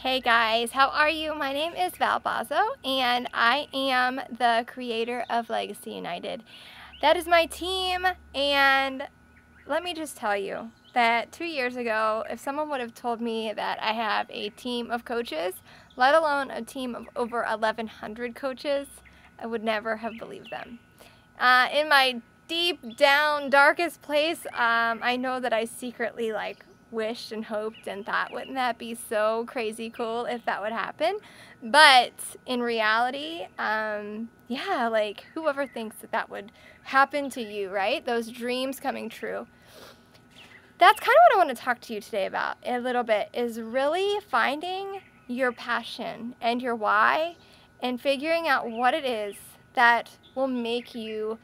Hey guys, how are you? My name is Val Bazo and I am the creator of Legacy United. That is my team, and let me just tell you that 2 years ago, if someone would have told me that I have a team of coaches, let alone a team of over 1,100 coaches, I would never have believed them. In my deep down darkest place, I know that I secretly wished and hoped and thought, wouldn't that be so crazy cool if that would happen? But in reality, yeah, whoever thinks that that would happen to you, right? Those dreams coming true. That's kind of what I want to talk to you today about a little bit, is really finding your passion and your why and figuring out what it is that will make you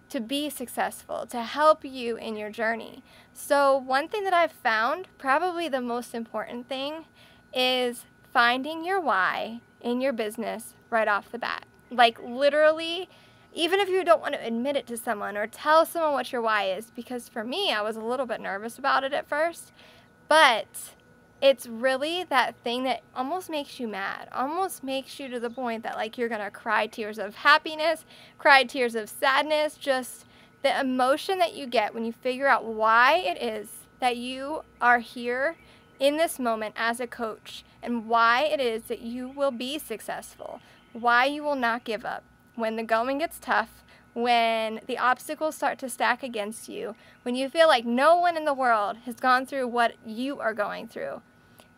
to be successful, to help you in your journey. So one thing that I've found, probably the most important thing, is finding your why in your business right off the bat. Like literally, even if you don't want to admit it to someone or tell someone what your why is, because for me, I was a little bit nervous about it at first, but it's really that thing that almost makes you mad, almost makes you to the point that you're gonna cry tears of happiness, cry tears of sadness, just the emotion that you get when you figure out why it is that you are here in this moment as a coach, and why it is that you will be successful, why you will not give up when the going gets tough, when the obstacles start to stack against you, when you feel like no one in the world has gone through what you are going through.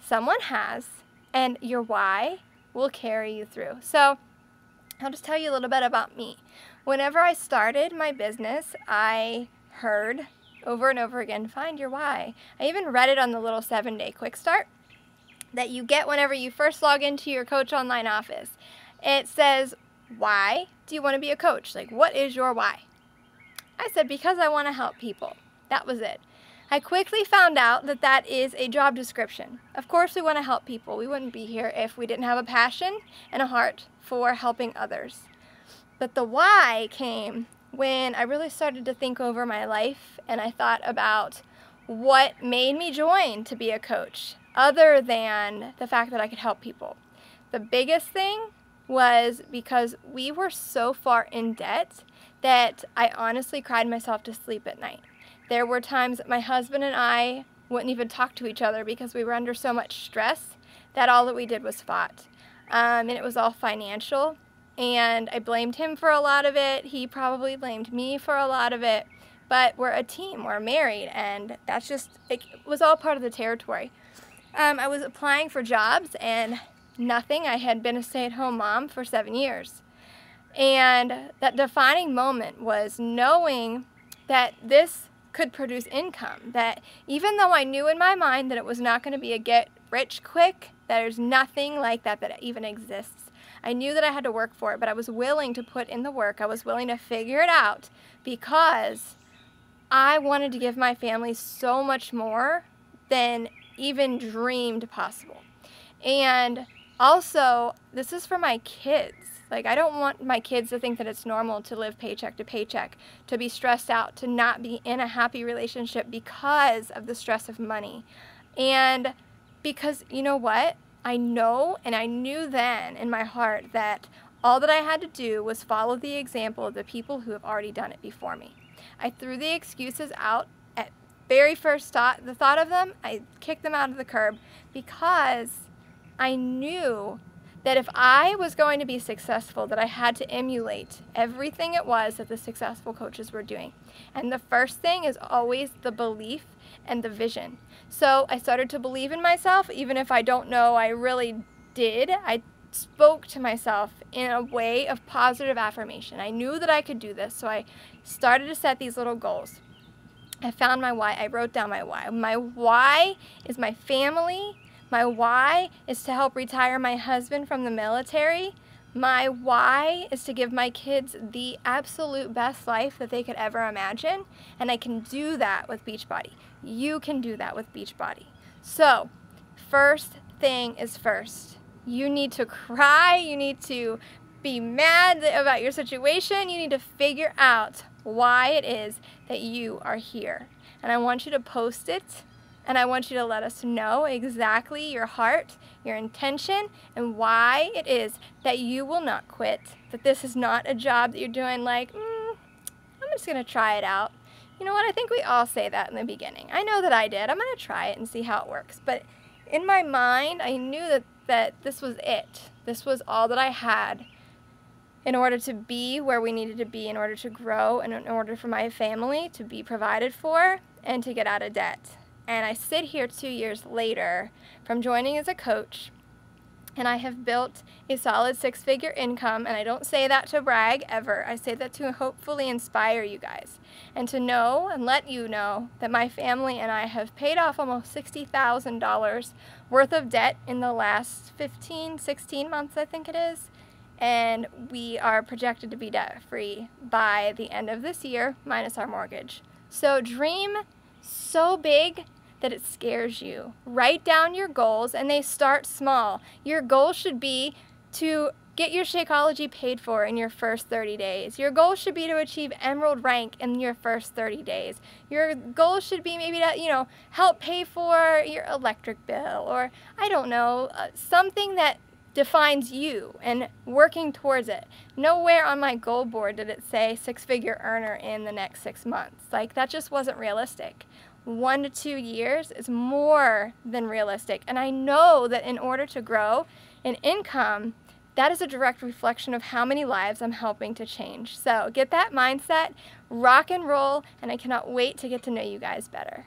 Someone has, and your why will carry you through. So I'll just tell you a little bit about me. Whenever I started my business, I heard over and over again, find your why. I even read it on the little 7-day quick start that you get whenever you first log into your Coach Online office. It says, why do you want to be a coach? Like, what is your why? I said, because I want to help people. That was it. I quickly found out that that is a job description. Of course we want to help people. We wouldn't be here if we didn't have a passion and a heart for helping others. But the why came when I really started to think over my life, and I thought about what made me join to be a coach other than the fact that I could help people. The biggest thing was because we were so far in debt that I honestly cried myself to sleep at night. There were times that my husband and I wouldn't even talk to each other because we were under so much stress that all that we did was fought. And it was all financial, and I blamed him for a lot of it. He probably blamed me for a lot of it, but we're a team, we're married, and that's just, it was all part of the territory. I was applying for jobs and nothing. I had been a stay-at-home mom for 7 years. And that defining moment was knowing that this could produce income, that even though I knew in my mind that it was not going to be a get rich quick, that there's nothing like that that even exists. I knew that I had to work for it, but I was willing to put in the work. I was willing to figure it out because I wanted to give my family so much more than even dreamed possible. And also, this is for my kids. I don't want my kids to think that it's normal to live paycheck to paycheck, to be stressed out, to not be in a happy relationship because of the stress of money. And because, you know what? I know, and I knew then in my heart that all that I had to do was follow the example of the people who have already done it before me. I threw the excuses out at very first the thought of them. I kicked them out of the curb because I knew that if I was going to be successful, that I had to emulate everything it was that the successful coaches were doing. And the first thing is always the belief and the vision. So I started to believe in myself, even if I don't know I really did. I spoke to myself in a way of positive affirmation. I knew that I could do this, so I started to set these little goals. I found my why. I wrote down my why. My why is my family. My why is to help retire my husband from the military. My why is to give my kids the absolute best life that they could ever imagine. And I can do that with Beachbody. You can do that with Beachbody. So, first thing is first. You need to cry. You need to be mad about your situation. You need to figure out why it is that you are here. And I want you to post it And I want you to let us know exactly your heart, your intention, and why it is that you will not quit. That this is not a job that you're doing like, I'm just going to try it out. You know what? I think we all say that in the beginning. I know that I did. I'm going to try it and see how it works. But in my mind, I knew that this was it. This was all that I had in order to be where we needed to be, in order to grow, and in order for my family to be provided for and to get out of debt. And I sit here 2 years later from joining as a coach, and I have built a solid 6-figure income, and I don't say that to brag ever. I say that to hopefully inspire you guys and to know and let you know that my family and I have paid off almost $60,000 worth of debt in the last 16 months, I think it is. And we are projected to be debt-free by the end of this year, minus our mortgage. So dream so big that it scares you. Write down your goals, and they start small. Your goal should be to get your Shakeology paid for in your first 30 days. Your goal should be to achieve Emerald rank in your first 30 days. Your goal should be maybe to, help pay for your electric bill, or I don't know, something that defines you and working towards it. Nowhere on my goal board did it say 6-figure earner in the next 6 months. Like, that just wasn't realistic. 1 to 2 years is more than realistic. And I know that in order to grow in income, that is a direct reflection of how many lives I'm helping to change. So get that mindset, rock and roll, and I cannot wait to get to know you guys better.